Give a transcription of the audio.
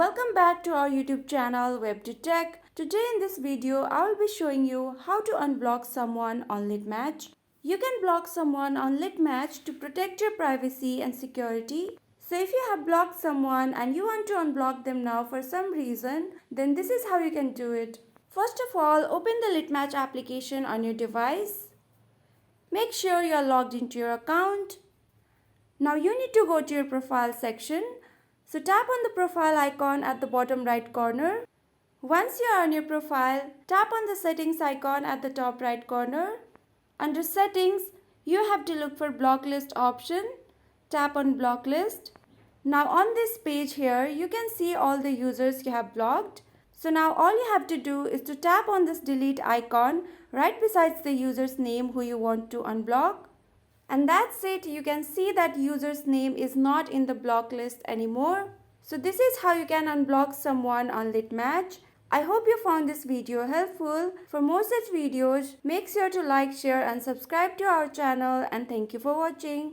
Welcome back to our YouTube channel WebToTech. Today in this video, I will be showing you how to unblock someone on Litmatch. You can block someone on Litmatch to protect your privacy and security. So if you have blocked someone and you want to unblock them now for some reason, then this is how you can do it. First of all, open the Litmatch application on your device. Make sure you are logged into your account. Now you need to go to your profile section. So tap on the profile icon at the bottom right corner. Once you are on your profile, tap on the settings icon at the top right corner. Under settings, you have to look for block list option. Tap on block list. Now on this page here, you can see all the users you have blocked. So now all you have to do is to tap on this delete icon right besides the user's name who you want to unblock. And that's it. You can see that user's name is not in the block list anymore. So this is how you can unblock someone on Litmatch. I hope you found this video helpful. For more such videos, make sure to like, share and subscribe to our channel, and thank you for watching.